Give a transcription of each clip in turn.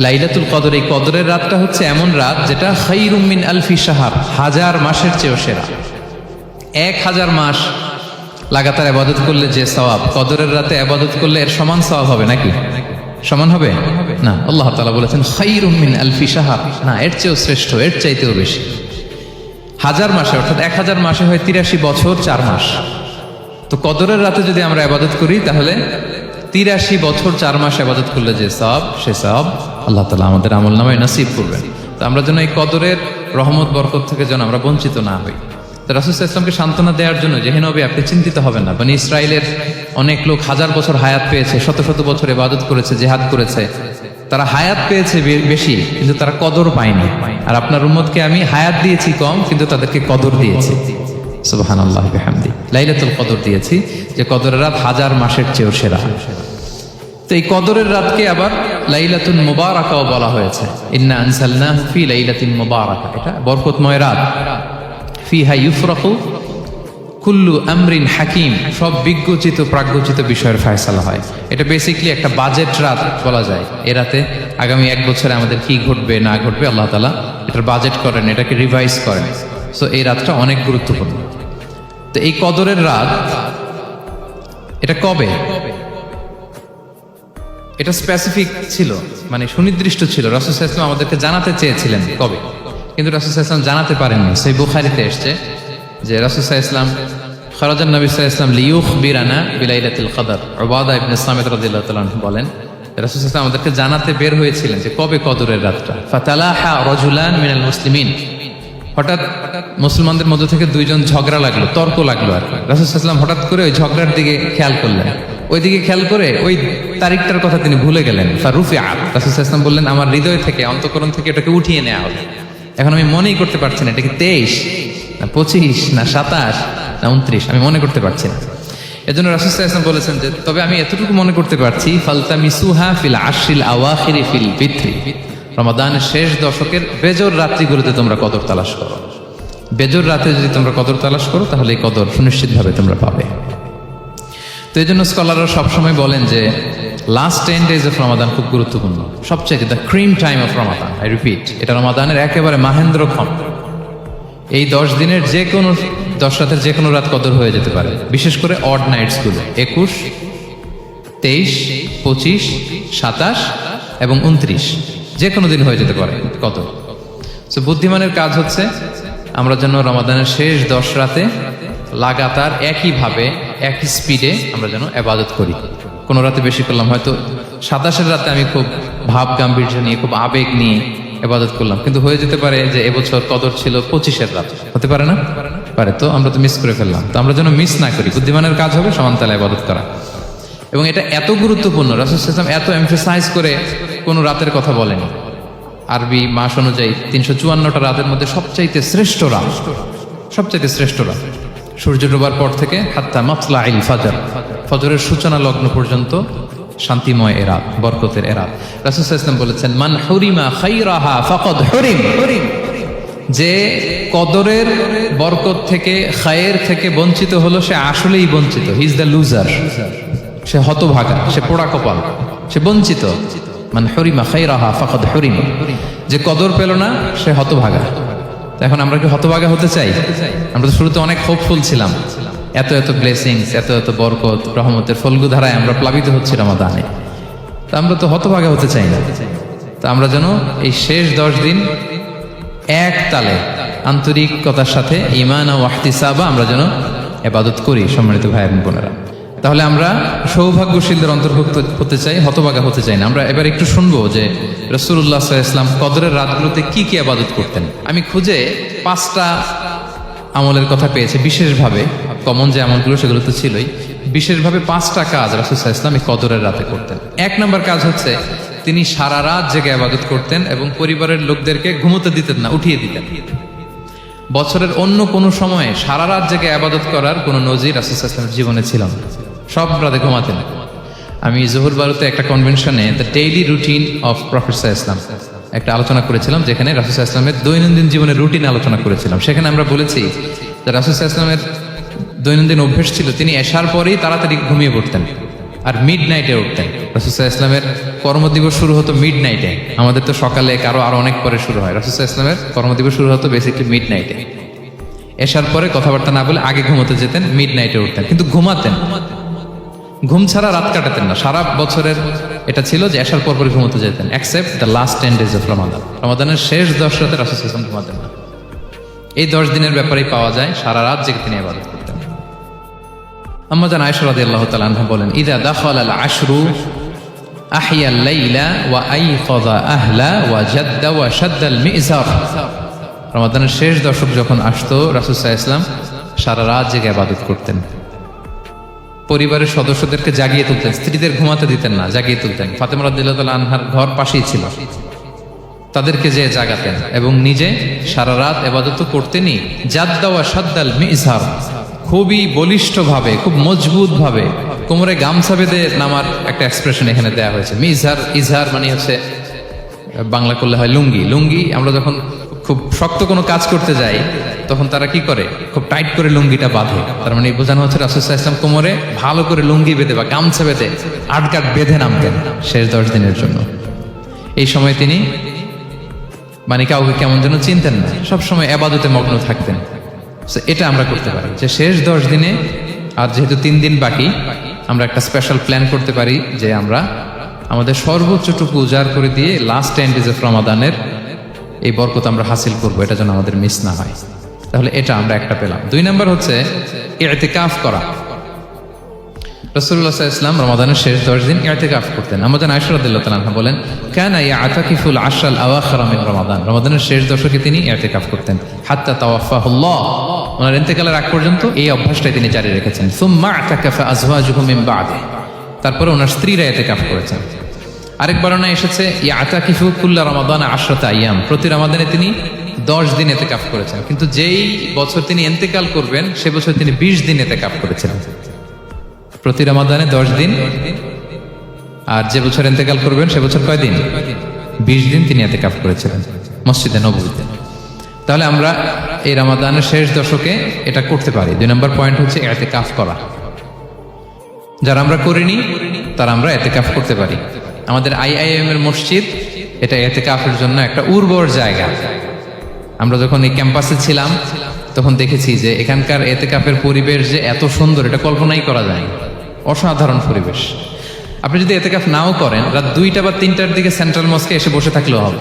লাইলাতুল কদর, এই কদরের রাতটা হচ্ছে এমন রাত যেটা খায়রুম মিন আলফি শাহর, 1000 মাসের চেয়েও সেরা। 1000 মাস লাগাতার ইবাদত করলে যে সওয়াব, কদরের রাতে ইবাদত করলে এর সমান সওয়াব হবে নাকি? সমান হবে না। আল্লাহ তাআলা বলেছেন খায়রুম মিন আলফি শাহর, না, এর চেয়েও শ্রেষ্ঠ, এর চাইতেও বেশি। 1000 মাসে, অর্থাৎ 1000 মাসে হয় 83 বছর 4 মাস। তো কদরের রাতে যদি আমরা ইবাদত করি তাহলে 83 বছর 4 মাস ইবাদত করলে যে সওয়াব, সে সওয়াব আল্লাহ তাআলা আমাদের আমলনামায় নসিব করবেন। তো আমরা যেন এই কদরের রহমত বরকত থেকে যেন আমরা বঞ্চিত না হই। তো রাসূল সাল্লাল্লাহু আলাইহি ওয়াসাল্লামকে সান্ত্বনা দেওয়ার জন্য, যে হে নবী আপনি চিন্তিত হবেন না, বনি ইসরাইলের অনেক লোক 1000 বছর হায়াত পেয়েছে, শত শত বছর ইবাদত করেছে, জিহাদ করেছে, তারা হায়াত পেয়েছে বেশি কিন্তু তারা কদর পায়নি। আর আপনার উম্মতকে আমি হায়াত দিয়েছি কম কিন্তু তাদেরকে কদর দিয়েছি। সুবহানাল্লাহ বিহামদি, লাইলাতুল কদর দিয়েছি, যে কদরের রাত 1000 মাসের চেয়েও সেরা। তো এই কদরের রাতকে আবার লাইলাতুল মুবারাকাও বলা হয়েছে। ইন্না আনজালনাহু ফি লাইলাতিন মুবারাকা, এটা বরকতময় রাত। ফিহা ইউফরাকু কুল্লু আমরিন হাকিম, সব বিজ্ঞচিত প্রাজ্ঞচিত বিষয়ের ফয়সালা হয়। এটা বেসিক্যালি একটা বাজেট রাত বলা যায়। এ রাতে আগামী 1 বছরে আমাদের কি ঘটবে না ঘটবে আল্লাহ তাআলা এটার বাজেট করেন, এটাকে রিভাইজ করেন। সো এই রাতটা অনেক গুরুত্বপূর্ণ। তো এই কদরের রাত এটা কবে, এটা স্পেসিফিক ছিল, মানে সুনির্দিষ্ট ছিল। রাসূল সাল্লাল্লাহু আলাইহি ওয়াসাল্লাম আমাদেরকে জানাতে চেয়েছিলেন কবে, কিন্তু রাসূল সাল্লাল্লাহু আলাইহি ওয়াসাল্লাম জানাতে পারেননি। সহিহ বুখারীতে এসেছে যে রাসূল সাল্লাল্লাহু আলাইহি ওয়াসাল্লাম খারাজান নবী সাল্লাল্লাহু আলাইহি ওয়াসাল্লাম লিয়ুখবিরানা বিলাইলাতিল কদর। উবাদা ইবনে সামিত রাদিয়াল্লাহু তাআলা আনহু বলেন, রাসূল সাল্লাল্লাহু আলাইহি ওয়াসাল্লাম আমাদেরকে জানাতে বের হয়েছিলেন যে কবে কদরের রাতটা। ফাতালাহা রাজুলান মিনাল মুসলিমিন, হঠাৎ মুসলমানদের মধ্য থেকে 2 জন ঝগড়া লাগলো, তর্ক লাগলো। আর রাসূল সাল্লাল্লাহু আলাইহি ওয়াসাল্লাম হঠাৎ করে ওই ঝগড়ার দিকে খেয়াল করলেন, ওই দিকে খেয়াল করে ওই তারিখটার কথা তিনি ভুলে গেলেন। ফারুফিআ, রাসূল সাল্লাল্লাহু আলাইহি ওয়াসাল্লাম বললেন আমার হৃদয় থেকে, অন্তঃকরণ থেকে এটাকে উঠিয়ে নেওয়া হবে। এখন আমি মনেই করতে পারছি না এটা কি 23 না 25 না 27 না 29, আমি মনে করতে পারছি না। এজন্য রাসূল সাল্লাল্লাহু আলাইহি ওয়াসাল্লাম বলেছেন যে তবে আমি এতটুকু মনে করতে পারছি, ফালতামিসুহা ফিল আশরিল আওয়াখিরি ফিল বিত্রি, রমাদানের শেষ দশকের বেজর রাত্রিগুলোতে তোমরা কদর তালাশ করো। বেজর রাতে যদি তোমরা কদর তালাশ করো তাহলে এই কদর সুনিশ্চিতভাবে তোমরা পাবে। তো এই জন্য স্কলাররা সবসময় বলেন যে লাস্ট 10 days অফ রমাদান খুব গুরুত্বপূর্ণ, সবচেয়ে the cream time of Ramadan. I repeat, এটা রমাদানের একেবারে মাহেন্দ্রক্ষণ। এই 10 দিনের যে কোনো 10 রাতের যে কোনো রাত কদর হয়ে যেতে পারে, বিশেষ করে অড নাইটসগুলো 21, 23, 25, 27 এবং 29, যে কোনো দিন হয়ে যেতে পারে কদর। সো বুদ্ধিমানের কাজ হচ্ছে আমরা যেন রমাদানের শেষ 10 রাতে লাগাতার একইভাবে একই স্পিডে আমরা যেন ইবাদত করি। কোনো রাতে বেশি করলাম, হয়তো 27-এর রাতে আমি খুব ভাব গাম্ভীর্য নিয়ে, খুব আবেগ নিয়ে ইবাদত করলাম, কিন্তু হয়ে যেতে পারে যে এবছর কদর ছিল 25-এর রাত, হতে পারে না? পারে। তো আমরা তো মিস করে ফেললাম। তো আমরা যেন মিস না করি। বুদ্ধিমানের কাজ হবে সমানতালে ইবাদত করা। এবং এটা এত গুরুত্বপূর্ণ, রাসূল সাল্লাল্লাহু আলাইহি ওয়াসাল্লাম এত এমফাসাইজ করে কোনো রাতের কথা বলেনি। আরবি মাস অনুযায়ী 354টা রাতের মধ্যে সবচাইতে শ্রেষ্ঠ রাত, সবচাইতে শ্রেষ্ঠ রাত সূর্য ডোবার পর থেকে হাত্তা মাতলাইল ফাজর, ফজরের সূচনা লগ্ন পর্যন্ত শান্তিময় এ রাত, বরকতের এ রাত। রাসূল সাল্লাল্লাহু আলাইহি ওয়াসাল্লাম বলেছেন মান হুরিমা খায়রাহা ফাকাদ হুরিম, যে কদরের বরকত থেকে, খায়ের থেকে বঞ্চিত হলো সে আসলেই বঞ্চিত। হি ইজ দ্য লুজার, সে হতভাগা, সে পোড়া কপাল, সে বঞ্চিত। মান হুরিমা খায়রাহা ফাকাদ হুরিম, যে কদর পেল না সে হতভাগা। এখন আমরা কি হতভাগা হতে চাই? আমরা তো শুরুতে অনেক হোপফুল ছিলাম, এত এত ব্লেসিংস, এত এত বরকত, রহমতের ফলগুধারায় আমরা প্লাবিত হচ্ছি রমাদানে। তা আমরা তো হতভাগা হতে চাই না। তা আমরা যেন এই শেষ 10 দিন এক তালে আন্তরিকতার সাথে ঈমান ও ইহতিসাবা আমরা যেন ইবাদত করি। সম্মানিত ভাই এবং বোনেরা, তাহলে আমরা সৌভাগ্যশীলদের অন্তর্ভুক্ত হতে চাই, হতভাগা হতে চাই না। আমরা এবার একটু শুনবো যে রাসূলুল্লাহ সাল্লাল্লাহু আলাইহি ওয়াসাল্লাম কদরের রাতগুলোতে কি কি ইবাদত করতেন। আমি খুঁজে 5টা আমলের কথা পেয়েছি বিশেষভাবে, কমন যে আমলগুলো সেগুলো তো ছিলই, বিশেষভাবে 5টা কাজ রাসূল সাল্লাল্লাহু আলাইহি ওয়াসাল্লাম এই কদরের রাতে করতেন। 1 নম্বর কাজ হচ্ছে তিনি সারা রাত জেগে ইবাদত করতেন এবং পরিবারের লোকদেরকে ঘুমোতে দিতেন না, উঠিয়ে দিতেন। বছরের অন্য কোনো সময়ে সারা রাত জেগে ইবাদত করার কোনো নজির রাসূল সাল্লাল্লাহু আলাইহি ওয়াসাল্লামের জীবনে ছিল না। সব রাতে ঘুমাতেন। আমি জোহর বারুতে একটা কনভেনশনে the daily routine of prophet সাল্লাল্লাহু আলাইহি ওয়াসাল্লাম একটা আলোচনা করেছিলাম, যেখানে রাসূল সাল্লাল্লাহু আলাইহি ওয়াসাল্লামের দৈনন্দিন জীবনের রুটিন আলোচনা করেছিলাম। সেখানে আমরা বলেছি যে রাসূল সাল্লাল্লাহু আলাইহি ওয়াসাল্লামের দৈনন্দিন অভ্যেস ছিল তিনি এশার পরেই তাড়াতাড়ি ঘুমিয়ে পড়তেন। আর মিড নাইটে উঠতেন। রাসূল সাল্লাল্লাহু আলাইহি ওয়াসাল্লামের কর্মদিবস শুরু হতো মিড নাইটে, আমাদের তো সকালে আরো অনেক পরে শুরু হয়। রাসূল সাল্লাল্লাহু আলাইহি ওয়াসাল্লামের কর্মদিবস শুরু হতো বেসিক্যালি মিড নাইটে। এশার পরে কথাবার্তা না বলে আগে ঘুমোতে যেতেন, মিড নাইটে উঠতেন, কিন্তু ঘুমাতেন, ঘুম ছাড়া রাত কাটাতেন না। সারা বছরের এটা ছিল যে এশার পর পরে ঘুমোতে যেতেন, except the last 10 days of Ramadan. রমাদানের শেষ 10 রাতে রাসূল সাল্লাল্লাহু আলাইহি ওয়াসাল্লাম ঘুমাতেন না। এই 10 দিনের ব্যাপারেই পাওয়া যায় সারা রাত জেগে তিনি ইবাদত করতেন। আম্মা জান আয়েশা রাদিয়াল্লাহু তাআলা আনহা বলেন, ইযা দাখালাল আশরু আহিয়াল লাইলা ওয়া আইকাযা আহলা ওয়া জাদ্দা ওয়া শাদ্দাল মিজার। রমাদানের শেষ দশক যখন আসতো, রাসূল সাল্লাল্লাহু আলাইহি ওয়াসাল্লাম সারা রাত জেগে ইবাদত করতেন। পরিবারের সদস্যদেরকে জাগিয়ে তুলতেন, স্ত্রীদের ঘুমাতে দিতেন না, জাগিয়ে তুলতেন। ফাতেমা রাদিয়াল্লাহু তাআলা আনহার ঘর পাশেই ছিল, তাদেরকে যে জাগাতেন এবং নিজে সারা রাত ইবাদত করতেনই। জাদ্দা ওয়া শাদ্দাল মিজার, খুবই বলিষ্ঠভাবে, খুব মজবুত ভাবে কোমরে গামছা বেঁধে নামার একটা এক্সপ্রেশন এখানে দেওয়া হয়েছে। মিজার, ইজহার মানে হচ্ছে বাংলা করলে হয় লুঙ্গি। লুঙ্গি আমরা যখন খুব শক্ত কোনো কাজ করতে যাই তখন তারা কি করে, খুব টাইট করে লুঙ্গিটা বাঁধে। তার মানে বোঝানো হচ্ছে রাসূল সাল্লাল্লাহু আলাইহি ওয়াসাল্লাম কোমরে ভালো করে লুঙ্গি বেঁধে বা গামছা বেঁধে আটকাট বেঁধে নামতেন শেষ 10 দিনের জন্য। এই সময় তিনি মানে কাউকে কেমন যেন চিনতেন না, সবসময় ইবাদতে মগ্ন থাকতেন। এটা আমরা করতে পারি যে শেষ 10 দিনে, আর যেহেতু 3 দিন বাকি, আমরা একটা স্পেশাল প্ল্যান করতে পারি যে আমরা আমাদের সর্বোচ্চটুকু উজাড় করে দিয়ে লাস্ট 10 days অফ রমাদানের এই বরকত আমরা হাসিল করবো, এটা যেন আমাদের মিস না হয়। তাহলে এটা আমরা একটা পেলাম। 2 নাম্বার হচ্ছে ইতিকাফ করা। রাসূলুল্লাহ সাল্লাল্লাহু আলাইহি ওয়াসাল্লাম রমাদানের শেষ 10 দিন ইতিকাফ করতেন। আমাদের আয়েশা রাদিয়াল্লাহু তাআলা আনহা বলেন, কানা ইয়াতাকিফুল আশরাল আওয়াখির মিন রমাদান। রমাদানের শেষ দশকে তিনি ইতিকাফ করতেন। হাত্তা তাওয়াফাহুল্লাহ, ওনার ইন্তেকালের আগ পর্যন্ত এই অভ্যাসটাই তিনি জারি রেখেছেন। সুম্মা আতাকাফা আজওয়াজুহু মিন বা'দি, তারপরে ওনার স্ত্রীরা ইতিকাফ করেছেন। আরেক বর্ণনায় এসেছে ইয়াতাকিফু কুল্লা রমাদান 10 আইয়াম, প্রতি রমাদানে তিনি 10 দিন ইতিকাফ করেছেন। কিন্তু যেই বছর তিনি ইন্তেকাল করবেন সে বছর তিনি 20 দিন ইতিকাফ করেছিলেন। প্রতি রমাদানে 10 দিন, আর যে বছর ইন্তেকাল করবেন সে বছর কয় দিন? 20 দিন তিনি ইতিকাফ করেছিলেন মসজিদে নববীতে। তাহলে আমরা এই রমাদানের শেষ দশকে এটা করতে পারি। 2 নম্বর পয়েন্ট হচ্ছে ইতিকাফ করা। যারা আমরা করিনি তারা আমরা ইতিকাফ করতে পারি। আমাদের আইআইএম এর মসজিদ এটা ইতিকাফের জন্য একটা উর্বর জায়গা। আমরা যখন এই ক্যাম্পাসে ছিলাম তখন দেখেছি যে এখানকার ইতিকাফের পরিবেশ যে এত সুন্দর, এটা কল্পনাই করা যায় না। অসাধারণ পরিবেশ। আপনি যদি ইতিকাফ নাও করেন, রাত 2টা বা 3টার দিকে সেন্ট্রাল মস্কে এসে বসে থাকলেও হবে।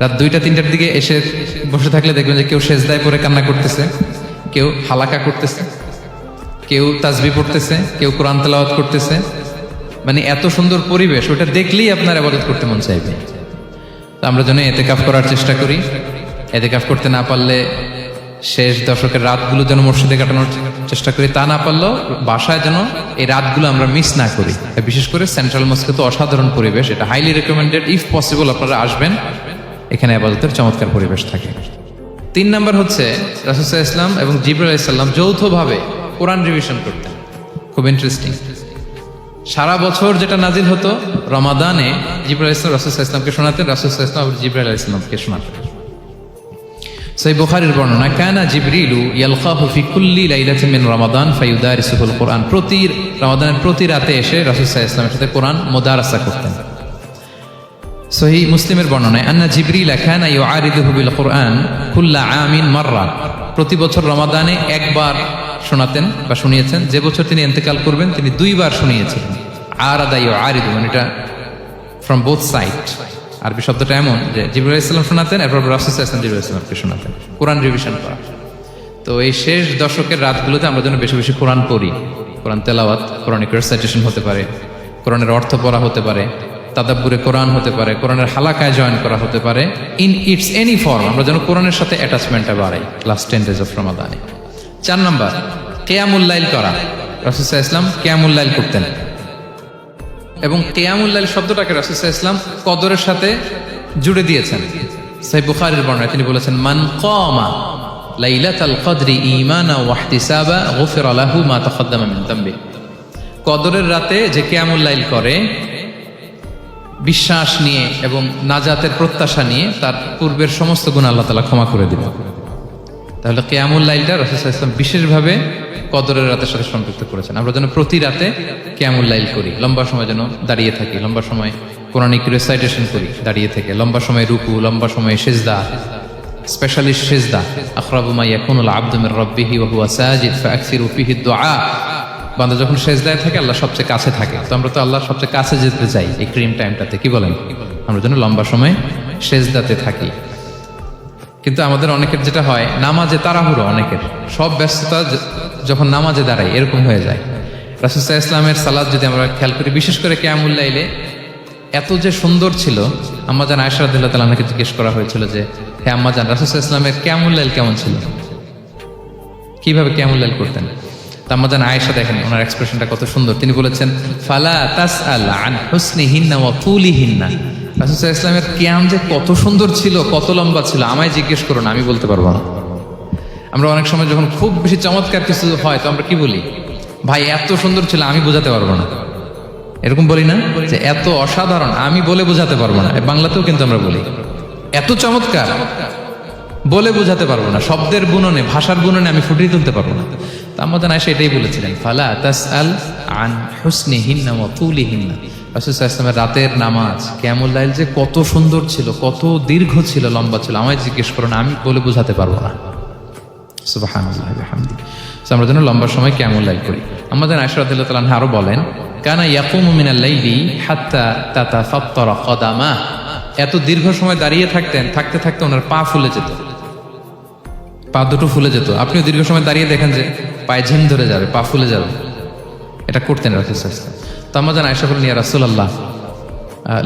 রাত 2টা 3টার দিকে এসে বসে থাকলে দেখবেন যে কেউ সেজদায় পড়ে কান্না করতেছে, কেউ হালাকা করতেছে, কেউ তাসবিহ পড়তেছে, কেউ কোরআন তেলাওয়াত করতেছে। মানে এত সুন্দর পরিবেশ, ওটা দেখলেই আপনার ইবাদত করতে মন চাইবে। তো আমরা যেন ইতিকাফ করার চেষ্টা করি। ইতিকাফ করতে না পারলে শেষ দশকের রাতগুলো যেন মসজিদে কাটানোর চেষ্টা করি, তা না পারলেও বাসায় যেন এই রাতগুলো আমরা মিস না করি। বিশেষ করে সেন্ট্রাল মস্কে তো অসাধারণ পরিবেশ, এটা হাইলি রেকমেন্ডেড। ইফ পসিবল আপনারা আসবেন, এখানে ইবাদতের চমৎকার পরিবেশ থাকে। 3 নাম্বার হচ্ছে রাসূল সাল্লাল্লাহু আলাইহি ওয়াসাল্লাম এবং জিবরাইল আলাইহিস সালাম যৌথভাবে কোরআন রিভিশন করতেন। খুব ইন্টারেস্টিং। সারা বছর যেটা নাজিল হতো, রমাদানে জিবরাইল আলাইহিস সালাম রাসূল সাল্লাল্লাহু আলাইহি ওয়াসাল্লামকে শোনাতেন, রাসূল সাল্লাল্লাহু আলাইহি ওয়াসাল্লাম জিবরাইল আলাইহিস সালামকে শোনাতেন। সহিহ বুখারীর বর্ণনা, কানা জিবরিলু ইয়ালকাহু ফি কুল্লি লাইলাতিন মিন রমাদান ফায়ুদারিসুহুল কুরআন। প্রতি রমাদানের প্রতি রাতে এসে রাসূল সাল্লাল্লাহু আলাইহি ওয়াসাল্লামের সাথে কোরআন মুদারাসা করতেন। সহিহ মুসলিমের বর্ণনায়, আন্না জিবরিল কানা ইউআরিদুহু বিল কুরআন কুল্লা আমিন মাররা। প্রতি বছর রমাদানে একবার শোনাতেন বা শুনিয়েছেন। যে বছর তিনি ইন্তেকাল করবেন তিনি 2 বার শুনিয়েছিলেন। আরাদা ইউআরিদু মানে এটা ফ্রম বোথ সাইড। আরবি শব্দটা এমন যে জিবরাইল আলাইহিস সালাম শোনাতেন, এরপর রাসূল সাল্লাল্লাহু আলাইহি ওয়াসাল্লাম জিবরাইল আলাইহিস সালামকে শোনাতেন। কোরআন রিভিশন করা। তো এই শেষ দশকের রাতগুলোতে আমরা যেন বেশি বেশি কোরআন পড়ি। কোরআন তেলাওয়াত, কোরআনিক রেসাইটেশন হতে পারে, কোরআনের অর্থ পড়া হতে পারে, তাদাব্বুরে কোরআন হতে পারে, কোরআনের হালাকায় জয়েন করা হতে পারে। ইন ইটস এনি ফর্ম আমরা যেন কোরআনের সাথে অ্যাটাচমেন্টটা বাড়াই লাস্ট 10 days অফ রমাদানে। 4 নাম্বার কিয়ামুল লাইল করা। রাসূল সাল্লাল্লাহু আলাইহি ওয়াসাল্লাম কিয়ামুল লাইল করতেন এবং কিয়ামুল লাইল শব্দটাকে রাসূল সাল্লাল্লাহু আলাইহি ওয়াসাল্লাম কদরের সাথে জুড়ে দিয়েছেন। সহিহ বুখারীর বর্ণনায় তিনি বলেছেন, মান কামা লাইলাতাল কদরি ঈমানা ওয়া ইহতিসাবা গুফিরা লাহু মা তাকদ্দামা মিন যামবি। কদরের রাতে যে কিয়ামুল লাইল করে বিশ্বাস নিয়ে এবং নাজাতের প্রত্যাশা নিয়ে, তার পূর্বের সমস্ত গুনাহ আল্লাহ তাআলা ক্ষমা করে দিবেন। তাহলে কিয়ামুল লাইলটা রাসূল সাল্লাল্লাহু আলাইহি ওয়াসাল্লাম বিশেষভাবে কদরের রাতের সাথে সম্পৃক্ত করেছেন। আমরা যেন প্রতি রাতে কিয়ামুল লাইল করি, লম্বা সময় যেন দাঁড়িয়ে থাকি, লম্বা সময় কোরআনিক রিসাইটেশন করি দাঁড়িয়ে থেকে, লম্বা সময় রুকু, লম্বা সময় সিজদা, স্পেশালি সিজদা। আখরাবু মা ইয়াকুনুল আবদু মির রাব্বিহি ওয়া হুয়া সাজিদ ফাআকসিরু ফিহি দুআ। বান্দা যখন সিজদায় থাকে আল্লাহ সবচেয়ে কাছে থাকে, তো আমরা তো আল্লাহর সবচেয়ে কাছে যেতে চাই এই ক্রিম টাইমটাতে, কি বলেন? আমরা যেন লম্বা সময় সিজদাতে থাকি। কিন্তু আমাদের অনেকের যেটা হয়, নামাজে তাড়াহুড়ো, অনেকের সব ব্যস্ততা যখন নামাজে দাঁড়াই এরকম হয়ে যায়। রাসূল সাল্লাল্লাহু আলাইহি ওয়াসাল্লামের সালাত যদি আমরা খেয়াল করি, বিশেষ করে কিয়ামুল লাইলে এত যে সুন্দর ছিল, আম্মাজান আয়েশা রাদিয়াল্লাহু তাআলা আনহাকে জিজ্ঞেস করা হয়েছিল যে হে আম্মাজান, রাসূল সাল্লাল্লাহু আলাইহি ওয়াসাল্লামের কিয়ামুল লাইল কেমন ছিল, কিভাবে কিয়ামুল লাইল করতেন? আম্মাজান আয়েশা দেখেন ওনার এক্সপ্রেশনটা কত সুন্দর। তিনি বলেছেন ফালা তাসআল আন হুসনিহিন্না ওয়া তুলিহিন্না। রাসূল সাল্লাল্লাহু আলাইহি ওয়াসাল্লামের কিয়াম যে কত সুন্দর ছিল, কত লম্বা ছিল, আমায় জিজ্ঞেস করো না, আমি বলতে পারবো না। আমরা অনেক সময় যখন খুব বেশি চমৎকার কিছু হয় তো আমরা কি বলি, ভাই এত সুন্দর ছিল আমি বোঝাতে পারবো না, এরকম বলি না যে এত অসাধারণ আমি বলে বোঝাতে পারবো না। বাংলাতেও কিন্তু আমরা বলি এত চমৎকার বলে বোঝাতে পারবো না, শব্দের বুননে, ভাষার বুননে আমি ফুটিয়ে তুলতে পারবো না। তো আম্মাজান আয়েশা এটাই বলেছিলেন, ফালা তাসআল আন হুসনিহিন্না ওয়া তুলিহিন্না। রাসূল সাল্লাল্লাহু আলাইহি ওয়াসাল্লামের রাতের নামাজ কিয়ামুল লাইল যে কত সুন্দর ছিল, কত দীর্ঘ ছিল, লম্বা ছিল, আমায় জিজ্ঞেস করো না, আমি বলে বোঝাতে পারবো না। সুবহানাল্লাহি ওয়া বিহামদিহি। আমরা যেন লম্বা সময় কিয়ামুল লাইল করি। আম্মাজান আয়েশা রাদিয়াল্লাহু তাআলা আনহা আরো বলেন, কানা ইয়াকুমু মিনাল লাইলি হাত্তা তাতাফাত্তারা কদামা। এত দীর্ঘ সময় দাঁড়িয়ে থাকতেন, থাকতে থাকতে ওনার পা ফুলে যেত, পা দুটো ফুলে যেত। আপনিও দীর্ঘ সময় দাঁড়িয়ে দেখেন যে পায়ে ঝিম ধরে যাবে, পা ফুলে যাবে, এটা করতেন রাসূল সাল্লাল্লাহু আলাইহি ওয়াসাল্লাম। তো আম্মাজান আয়েশা বললেন, ইয়া রাসূলুল্লাহ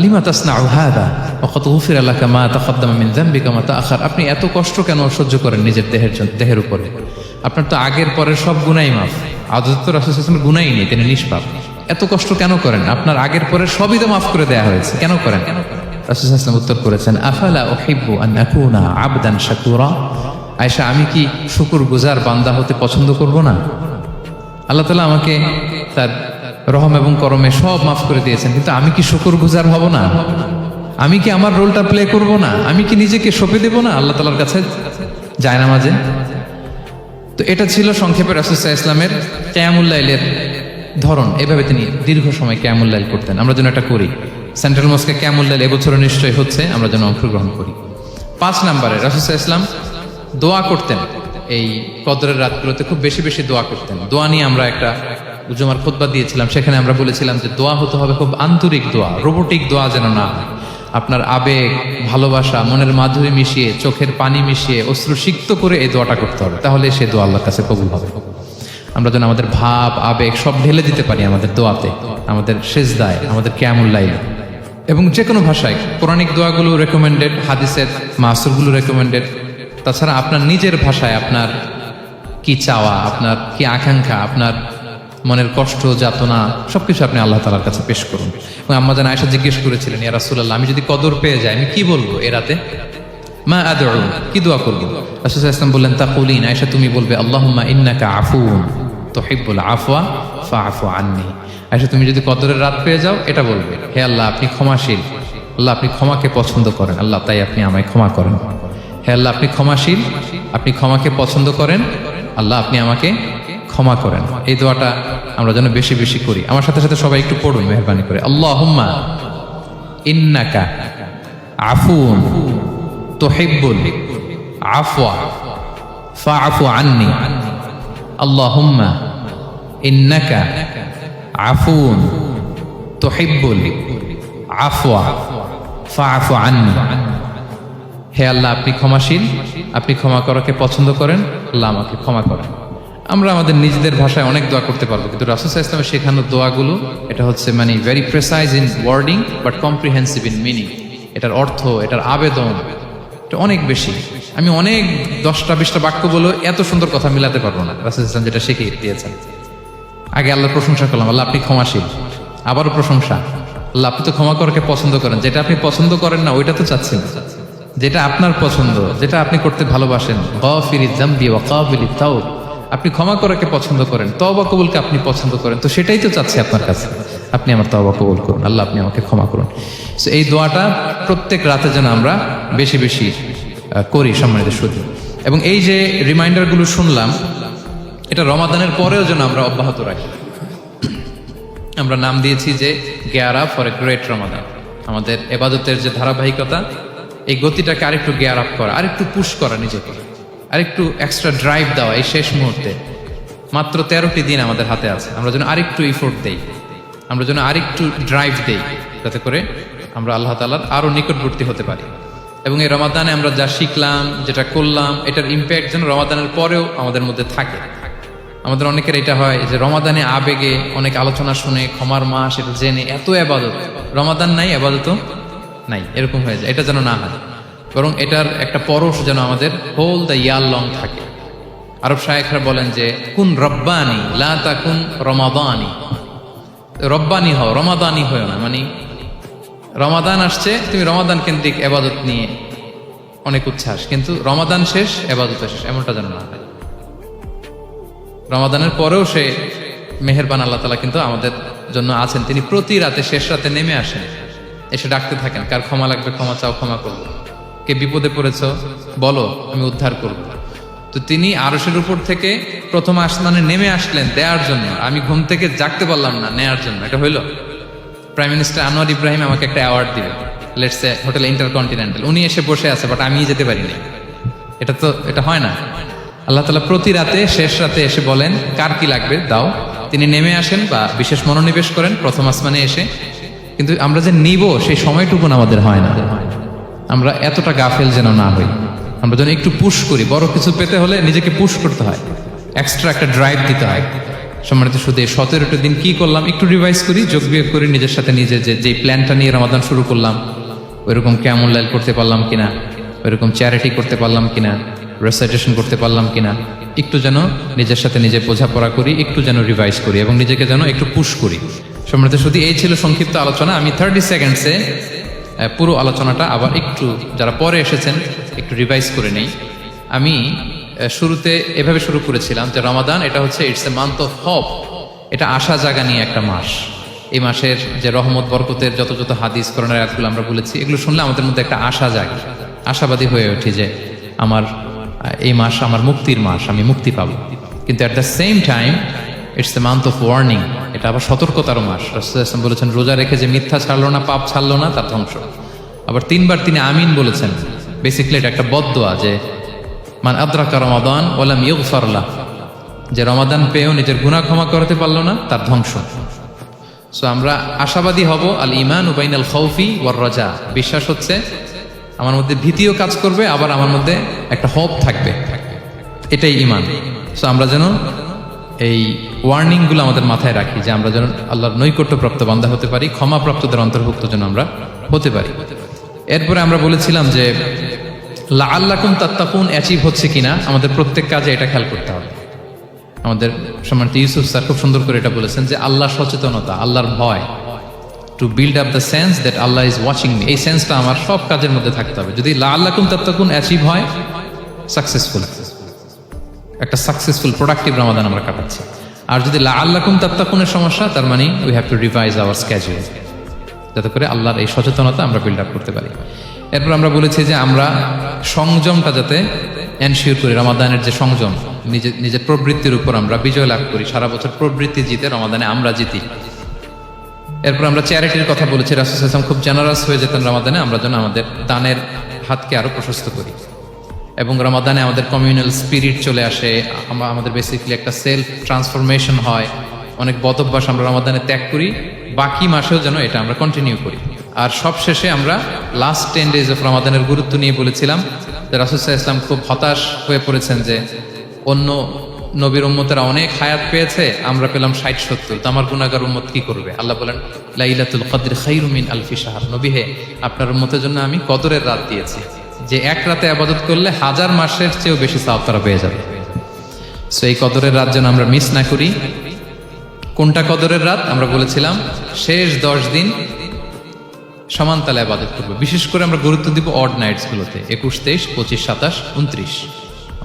লিমা তাসনাউ হাযা ওয়া ক্বাদ গুফিরা লাকা মা তাকদ্দামা মিন যামবিকা মা তাআখার। আপনি এত কষ্ট কেন সহ্য করেন নিজের দেহের উপরে? আপনার তো আগের পরের সব গুনাহ মাফ। আদতে তো রাসূল সাল্লাল্লাহু আলাইহি ওয়াসাল্লাম গুনাহই নেই, তিনি নিষ্পাপ। এত কষ্ট কেন করেন? আপনার আগের পরের সবই তো মাফ করে দেয়া হয়েছে, কেন করেন? রাসূল সাল্লাল্লাহু আলাইহি ওয়াসাল্লাম উত্তর করেছেন, আফালা উহিব্বু আন আকুনা আবদান শাকুরা। আয়েশা, আমি কি শুকরগুজার বান্দা হতে পছন্দ করব না? আল্লাহ তাআলা আমাকে তার রহম এবং করমে সব মাফ করে দিয়েছেন, কিন্তু আমি কি শুকরগুজার হব না? আমি কি আমার রোলটা প্লে করব না? আমি কি নিজেকে সঁপে দেব না আল্লাহ তাআলার কাছে জায়নামাজে? তো এটা ছিল সংক্ষেপে রাসূল সাল্লাল্লাহু আলাইহি ওয়াসাল্লামের কিয়ামুল লাইলের ধরন। এভাবে তিনি দীর্ঘ সময় কিয়ামুল লাইল করতেন। আমরা যেন এটা করি। সেন্ট্রাল মস্কে কিয়ামুল লাইল এবছরও নিশ্চয়ই হচ্ছে, আমরা যেন অংশগ্রহণ করি। 5 নম্বরে রাসূল সাল্লাল্লাহু আলাইহি ওয়াসাল্লাম দোয়া করতেন। এই কদরের রাতগুলোতে খুব বেশি বেশি দোয়া করতেন। দোয়া নিয়ে আমরা একটা জুমার খুতবা দিয়েছিলাম, সেখানে আমরা বলেছিলাম যে দোয়া হতে হবে খুব আন্তরিক দোয়া, রোবোটিক দোয়া যেন না হয়। আপনার আবেগ, ভালোবাসা, মনের মাধুরী মিশিয়ে, চোখের পানি মিশিয়ে, অশ্রু সিক্ত করে এই দোয়াটা করতে হবে, তাহলে সে দোয়া আল্লাহর কাছে কবুল হবে। আমরা যেন আমাদের ভাব, আবেগ সব ঢেলে দিতে পারি আমাদের দোয়াতে, আমাদের সিজদায়, আমাদের কিয়ামুল লাইলে। এবং যে কোনো ভাষায় কোরআনিক দোয়াগুলো রেকমেন্ডেড, হাদিসের মাসুরগুলো রেকমেন্ডেড। তাছাড়া আপনার নিজের ভাষায় আপনার কি চাওয়া, আপনার কি আকাঙ্ক্ষা, আপনার মনের কষ্ট, যাতনা সবকিছু আপনি আল্লাহ তাআলার কাছে পেশ করুন। এবং আম্মাজান আয়েশা জিজ্ঞেস করেছিলেন, ইয়া রাসূলুল্লাহ, আমি যদি কদর পেয়ে যাই আমি কি বলবো এ রাতে? মা আদউ, কি দোয়া করবো? রাসূল সাল্লাল্লাহু আলাইহি ওয়াসাল্লাম বললেন, তাকুলিন, আয়েশা তুমি বলবে, আল্লাহুম্মা ইন্নাকা আফুউন তুহিব্বুল আফওয়া ফাআফু আন্নি। আয়েশা তুমি যদি কদরের রাত পেয়ে যাও এটা বলবে, হে আল্লাহ আপনি ক্ষমাশীল, আল্লাহ আপনি ক্ষমাকে পছন্দ করেন, আল্লাহ তাই আপনি আমায় ক্ষমা করেন। হে আল্লাহ আপনি ক্ষমাশীল, আপনি ক্ষমাকে পছন্দ করেন, আল্লাহ আপনি আমাকে ক্ষমা করেন। এই দোয়াটা আমরা যেন বেশি বেশি করি। আমার সাথে সাথে সবাই একটু পড়ুন মেহেরবানি করে, আল্লাহুম্মা ইন্নাকা আফুউন তুহিব্বুল আফওয়া ফাআফু আন্নি। আল্লাহুম্মা ইন্নাকা আফুউন তুহিব্বুল আফওয়া ফাআফু আন্নি। হে আল্লাহ আপনি ক্ষমাশীল, আপনি ক্ষমা করাকে পছন্দ করেন, আল্লাহ আমাকে ক্ষমা করেন। আমরা আমাদের নিজেদের ভাষায় অনেক দোয়া করতে পারবো, কিন্তু রাসূল সাল্লাল্লাহু আলাইহি ওয়াসাল্লামের শেখানো দোয়াগুলো এটা হচ্ছে মানে very precise in wording but comprehensive in meaning. এটার অর্থ, এটার আবেদন এটা অনেক বেশি। আমি অনেক 10টা-20টা বাক্য বলে এত সুন্দর কথা মিলাতে পারবো না। রাসূল সাল্লাল্লাহু আলাইহি ওয়াসাল্লাম যেটা শিখিয়ে দিয়েছেন, আগে আল্লাহর প্রশংসা করলাম, আল্লাহ আপনি ক্ষমাশীল, আবারও প্রশংসা, আল্লাহ আপনি তো ক্ষমা করাকে পছন্দ করেন। যেটা আপনি পছন্দ করেন না ওইটা তো চাচ্ছেন, যেটা আপনার পছন্দ, যেটা আপনি করতে ভালোবাসেন, গাফিরিয যামবি ওয়া কাবিলিত তাওব, আপনি ক্ষমা করাকে পছন্দ করেন, তওবা কবুলকে আপনি পছন্দ করেন, তো সেটাই তো চাচ্ছি আপনার কাছে, আপনি আমার তওবা কবুল করুন, আল্লাহ আপনি আমাকে ক্ষমা করুন। সো এই দোয়াটা প্রত্যেক রাতে যেন আমরা বেশি বেশি করি সম্মানিত সুধী। এবং এই যে রিমাইন্ডারগুলো শুনলাম, এটা রমাদানের পরেও যেন আমরা অব্যাহত রাখি। আমরা নাম দিয়েছি যে gear up for a great Ramadan. আমাদের এবাদতের যে ধারাবাহিকতা, এই গতিটাকে আরেকটু গিয়ার আপ করা, আরেকটু পুশ করা নিজেকে, আরেকটু এক্সট্রা ড্রাইভ দেওয়া। এই শেষ মুহূর্তে মাত্র 13টি দিন আমাদের হাতে আছে, আমরা যেন আরেকটু ইফোর্ট দেই, আমরা যেন আরেকটু ড্রাইভ দেই, যাতে করে আমরা আল্লাহ তাআলার আরো নিকটবর্তী হতে পারি। এবং এই রমাদানে আমরা যা শিখলাম, যেটা করলাম, এটার ইম্প্যাক্ট যেন রমাদানের পরেও আমাদের মধ্যে থাকে। আমাদের অনেকের এটা হয় যে রমাদানে আবেগে অনেক আলোচনা শুনে, ক্ষমার মাস এটা জেনে এত আবাদত, রমাদান নাই আবাদতও নাই, এরকম হয়ে যায়। এটা যেন না হয়, বরং এটার একটা পরশ যেন আমাদের হোল দ্য ইয়ার লং থাকে। আরব শায়েখরা বলেন যে কুন রব্বানি লা তাকুন রমাদানি। রব্বানি হও, রমাদানি হও না। মানে রমাদান আসছে, তুমি রমাদান কেন্দ্রিক আবাদত নিয়ে অনেক উচ্ছ্বাস, কিন্তু রমাদান শেষ, আবাদত শেষ, এমনটা যেন না হয়। রমাদানের পরেও সে মেহেরবান আল্লাহ তাআলা কিন্তু আমাদের জন্য আছেন। তিনি প্রতি রাতে শেষ রাতে নেমে আসেন, এসে ডাকতে থাকেন, কার ক্ষমা লাগবে ক্ষমা চাও, ক্ষমা করবো। কে বিপদে পড়েছ বলো, আমি উদ্ধার করব। তো তিনি আরশের উপর থেকে প্রথম আসমানে নেমে আসলেন দেওয়ার জন্য। আমি ঘুম থেকে জাগতে পারলাম না, নেয়ার জন্য। এটা হইল প্রাইম মিনিস্টার আনোয়ার ইব্রাহিম আমাকে একটা অ্যাওয়ার্ড দিবে, লেটস সে হোটেল ইন্টারকন্টিনেন্টাল, উনি এসে বসে আছে, বাট আমি যেতে পারিনি। এটা হয় না। আল্লাহ তাআলা প্রতি রাতে শেষ রাতে এসে বলেন কার কি লাগবে দাও। তিনি নেমে আসেন বা বিশেষ মনোনিবেশ করেন প্রথম আসমানে এসে, কিন্তু আমরা যে নিব সেই সময়টুকু আমাদের হয় না। আমরা এতটা গাফেল যেন না হই, আমরা যেন একটু পুশ করি। বড় কিছু পেতে হলে নিজেকে পুশ করতে হয়, এক্সট্রা একটা ড্রাইভ দিতে হয়। সম্মানিত শুধু 17টা দিন কি করলাম একটু রিভাইজ করি, যোগ বিয়োগ করি নিজের সাথে নিজে, যে প্ল্যানটা নিয়ে রমাদান শুরু করলাম ওইরকম কিয়ামুল লাইল করতে পারলাম কিনা, ওইরকম চ্যারিটি করতে পারলাম কিনা, রেসাইটেশন করতে পারলাম কিনা, একটু যেন নিজের সাথে নিজে বোঝাপড়া করি, একটু যেন রিভাইজ করি এবং নিজেকে যেন একটু পুশ করি। সম্মানিত শুধু এই ছিল সংক্ষিপ্ত আলোচনা। আমি 30 সেকেন্ডসে পুরো আলোচনাটা আবার একটু যারা পরে এসেছেন একটু রিভাইজ করে নেই। আমি শুরুতে এভাবে শুরু করেছিলাম যে রমাদান এটা হচ্ছে it's a month of hope. এটা আশা জাগা নিয়ে একটা মাস। এই মাসের যে রহমত বরকতের যত যত হাদিস কোরআনের আয়াতগুলো আমরা বলেছি, এগুলো শুনলে আমাদের মধ্যে একটা আশা জাগে, আশাবাদী হয়ে ওঠে যে আমার এই মাস আমার মুক্তির মাস, আমি মুক্তি পাবো। কিন্তু at the same time it's the month of warning. এটা আবার সতর্কতারও মাস। রাসূলুল্লাহ সাল্লাল্লাহু আলাইহি ওয়াসাল্লাম বলেছেন রোজা রেখে যে মিথ্যা ছাড়লো না, পাপ ছাড়লো না, তার ধ্বংস। আবার 3 বার তিনি আমিন বলেছেন। বেসিক্যালি এটা একটা বদদোয়া যে মান আদরাকা রমাদান ওয়া লাম ইগফার লাহ, যে রমাদান পেয়েও নিজের গুনাহ ক্ষমা করতে পারলো না, তার ধ্বংস। সো আমরা আশাবাদী হব। আল ঈমান বাইনাল খাউফি ওয়ার রাজা। বিশ্বাস হচ্ছে আমার মধ্যে ভীতিও কাজ করবে, আবার আমার মধ্যে একটা হোপ থাকবে, এটাই ঈমান। সো আমরা যেন এই ওয়ার্নিংগুলো আমাদের মাথায় রাখি যে আমরা যেন আল্লাহর নৈকট্যপ্রাপ্ত বান্দা হতে পারি, ক্ষমাপ্রাপ্তদের অন্তর্ভুক্ত যেন আমরা হতে পারি। এরপরে আমরা বলেছিলাম যে লাআল্লাকুম তাত্তাকুন অ্যাচিভ হচ্ছে কিনা আমাদের প্রত্যেক কাজে এটা খেয়াল করতে হবে। আমাদের সম্মানিত ইউসুফ স্যার খুব সুন্দর করে এটা বলেছেন যে আল্লাহ সচেতনতা, আল্লাহর ভয়, to build up the sense that Allah is watching me, এই সেন্সটা আমার সব কাজের মধ্যে থাকতে হবে। যদি লাআল্লাকুম তাত্তাকুন অ্যাচিভ হয়, সাকসেসফুল, একটা সাকসেসফুল প্রোডাক্টিভ রমাদান আমরা কাটাচ্ছি। আর যদি লাআল্লাকুম তাত্তাকুনের সমস্যা, তার মানে we have to revise hour schedule, যাতে করে আল্লাহর এই সচেতনতা আমরা বিল্ড আপ করতে পারি। এরপর আমরা বলেছি যে আমরা সংযমটা যাতে এনশিওর করি, রমাদানের যে সংযম, নিজের প্রবৃত্তির উপর আমরা বিজয় লাভ করি। সারা বছর প্রবৃত্তি জিতে, রমাদানে আমরা জিতি। এরপর আমরা চ্যারিটির কথা বলেছি। রাসূল সাল্লাল্লাহু আলাইহি ওয়াসাল্লাম খুব জেনারাস হয়ে যেতেন রমাদানে, আমরা যেন আমাদের দানের হাতকে আরো প্রশস্ত করি এবং রমাদানে আমাদের কমিউনাল স্পিরিট চলে আসে, আমাদের বেসিক্যালি একটা সেলফ ট্রান্সফরমেশন হয়। অনেক বদ অভ্যাস আমরা রমাদানে ত্যাগ করি, বাকি মাসেও যেন এটা আমরা কন্টিনিউ করি। আর সবশেষে আমরা লাস্ট 10 days অফ রমাদানের গুরুত্ব নিয়ে বলেছিলাম যে রাসূল সাল্লাল্লাহু আলাইহি ওয়াসাল্লাম খুব হতাশ হয়ে পড়েছেন যে অন্য নবীর উম্মতেরা অনেক হায়াত পেয়েছে, আমরা পেলাম 60-70, তো আমার গুনাহগার উম্মত কি করবে? আল্লাহ বলেন লাইলাতুল কদর খায়রুম মিন আলফি শাহর। নবী হে, আপনার উম্মতের জন্য আমি কদরের রাত দিয়েছি, যে এক রাতে ইবাদত করলে 1000 মাসের চেয়েও বেশি সওয়াব তারা পেয়ে যাবে। সো এই কদরের রাত যেন আমরা মিস না করি। কোনটা কদরের রাত? আমরা বলেছিলাম শেষ 10 দিন সমান তালে ইবাদত করব। বিশেষ করে আমরা গুরুত্ব দিব অড নাইটস গুলোতে, 21, 23, 25, 27, 29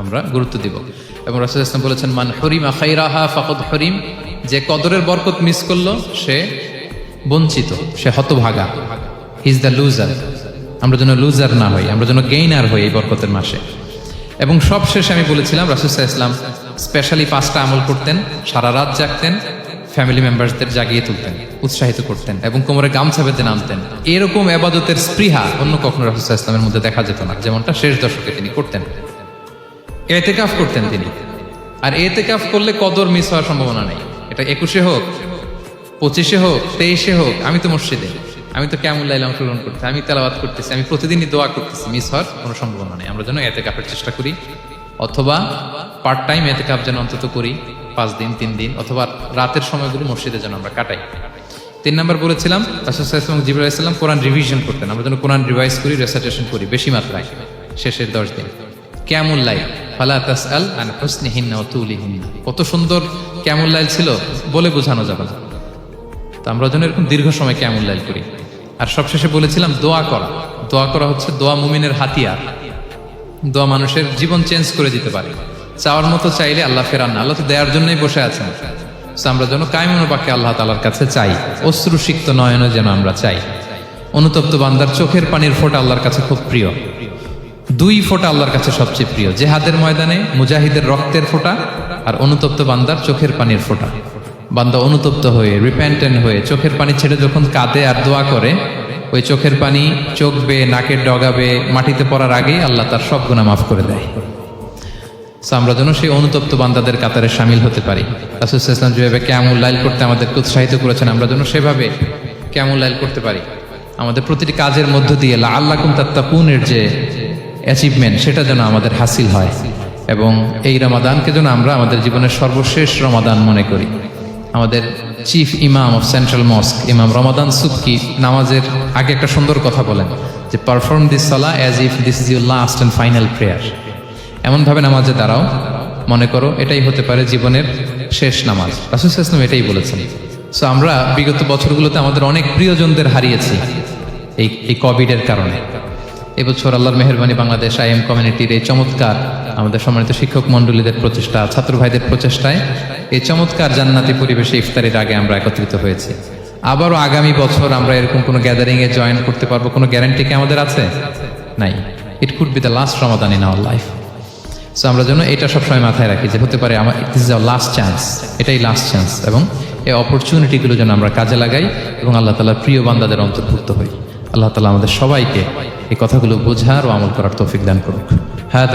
আমরা গুরুত্ব দিব। এবং রাসূল সাল্লাল্লাহু আলাইহি ওয়াসাল্লাম বলেছেন মান হুরিমা খায়রাহা ফাকাদ হুরিম, যে কদরের বরকত মিস করলো সে বঞ্চিত, সে হতভাগা, হি ইজ দ্য লুজার। আমরা যেন লুজার না হই, আমরা যেন গেইনার হই এই বরকতের মাসে। এবং সব শেষে আমি বলেছিলাম রাসূল সাল্লাল্লাহু আলাইহি ওয়াসাল্লাম স্পেশালি 5টা আমল করতেন, সারা রাত জাগতেন, ফ্যামিলি মেম্বারসদের জাগিয়ে তুলতেন, উৎসাহিত করতেন এবং কোমরে গামছা বেঁধে নামতেন। এরকম ইবাদতের স্পৃহা অন্য কখনো রাসূল সাল্লাল্লাহু আলাইহি ওয়াসাল্লামের মধ্যে দেখা যেত না, যেমনটা শেষ দশকে তিনি করতেন। ইতিকাফ করতেন তিনি, আর ইতিকাফ করলে কদর মিস হওয়ার সম্ভাবনা নেই। এটা 21-এ হোক, 25-এ হোক, 23-এ হোক, আমি তো মসজিদে, আমি তো কিয়ামুল লাইলে অংশগ্রহণ করতেছি, আমি তেলাওয়াত করতেছি, আমি প্রতিদিনই দোয়া করতেছি, মিস হওয়ার কোনো সম্ভাবনা নেই। আমরা যেন ইতিকাফের চেষ্টা করি, অথবা পার্ট টাইম ইতিকাফ যেন অন্তত করি, 5 দিন 3 দিন, অথবা রাতের সময়গুলো মসজিদে যেন আমরা কাটাই। 3 নম্বর বলেছিলাম রাসূল সাল্লাল্লাহু আলাইহি ওয়াসাল্লাম জিবরাইল আলাইহিস সালাম কোরআন রিভিশন করতেন। আমরা যেন কোরআন রিভাইজ করি, রেসাইটেশন করি বেশি মাত্রায় শেষের 10 দিন। কিয়ামুল লাইল, ফালা তাসআল আন হুসনিহিন্না ওয়া তুলিহিন্না, কত সুন্দর কিয়ামুল লাইল ছিল বলে বোঝানো যাবে না। তো আমরা যেন এরকম দীর্ঘ সময় কিয়ামুল লাইল করি। আর সবশেষে বলেছিলাম দোয়া করা। দোয়া করা হচ্ছে দোয়া মুমিনের হাতিয়ার। দোয়া মানুষের জীবন চেঞ্জ করে দিতে পারে। চাওয়ার মতো চাইলে আল্লাহ ফেরান না, আল্লাহ তো দেওয়ার জন্যই বসে আছেন। আমরা যেন কায়মনোবাক্যে আল্লাহ তাআলার কাছে চাই, অশ্রুসিক্ত নয়নে যেন আমরা চাই। অনুতপ্ত বান্দার চোখের পানির ফোঁটা আল্লাহর কাছে খুব প্রিয়। 2 ফোঁটা আল্লাহর কাছে সবচেয়ে প্রিয়, জেহাদের ময়দানে মুজাহিদের রক্তের ফোঁটা আর অনুতপ্ত বান্দার চোখের পানির ফোঁটা। বান্দা অনুতপ্ত হয়ে, রিপেন্টেন্ট হয়ে চোখের পানি ছেড়ে যখন কাঁদে আর দোয়া করে, ওই চোখের পানি চোখ বেয়ে, নাকের ডগা বেয়ে মাটিতে পড়ার আগেই আল্লাহ তার সব গুনাহ মাফ করে দেয়। আমরা যেন সেই অনুতপ্ত বান্দাদের কাতারে শামিল হতে পারি। রাসূল সাল্লাল্লাহু আলাইহি ওয়াসাল্লাম যেভাবে কিয়ামুল লাইল করতে আমাদেরকে উৎসাহিত করেছেন, আমরা যেন সেভাবে কিয়ামুল লাইল করতে পারি। আমাদের প্রতিটি কাজের মধ্য দিয়ে লাআল্লাকুম তাত্তাকুনের যে অ্যাচিভমেন্ট, সেটা যেন আমাদের হাসিল হয়, এবং এই রমাদানকে যেন আমরা আমাদের জীবনের সর্বশেষ রমাদান মনে করি। আমাদের চিফ ইমাম অফ সেন্ট্রাল মস্ক ইমাম রমাদান সুবকি নামাজের আগে একটা সুন্দর কথা বলেন যে perform this Salah as if this is your last and final prayer. এমনভাবে নামাজে দাঁড়াও, মনে করো এটাই হতে পারে জীবনের শেষ নামাজ। রাসূল সাল্লাল্লাহু আলাইহি ওয়াসাল্লাম এটাই বলেছেন। সো আমরা বিগত বছরগুলোতে আমাদের অনেক প্রিয়জনদের হারিয়েছি এই কোভিডের কারণে। এবছর আল্লাহর মেহেরবানি বাংলাদেশ আইএম কমিউনিটির এই চমৎকার, আমাদের সম্মানিত শিক্ষক মণ্ডলীদের প্রচেষ্টা, ছাত্র ভাইদের প্রচেষ্টায় এই চমৎকার জান্নাতি পরিবেশে ইফতারের আগে আমরা একত্রিত হয়েছি। আবারও আগামী বছর আমরা এরকম কোনো গ্যাদারিংয়ে জয়েন করতে পারবো, কোনো গ্যারান্টি কি আমাদের আছে? নাই। It could be the last Ramadan in our life. So আমরা যেন এটা সবসময় মাথায় রাখি যে হতে পারে আমার this is our last chance, এটাই লাস্ট চান্স, এবং এই অপরচুনিটিগুলো যেন আমরা কাজে লাগাই এবং আল্লাহ তাআলার প্রিয় বান্দাদের অন্তর্ভুক্ত হই। আল্লাহ তাআলা আমাদের সবাইকে এই কথাগুলো বোঝার ও আমল করার তৌফিক দান করুক। হ্যাঁ।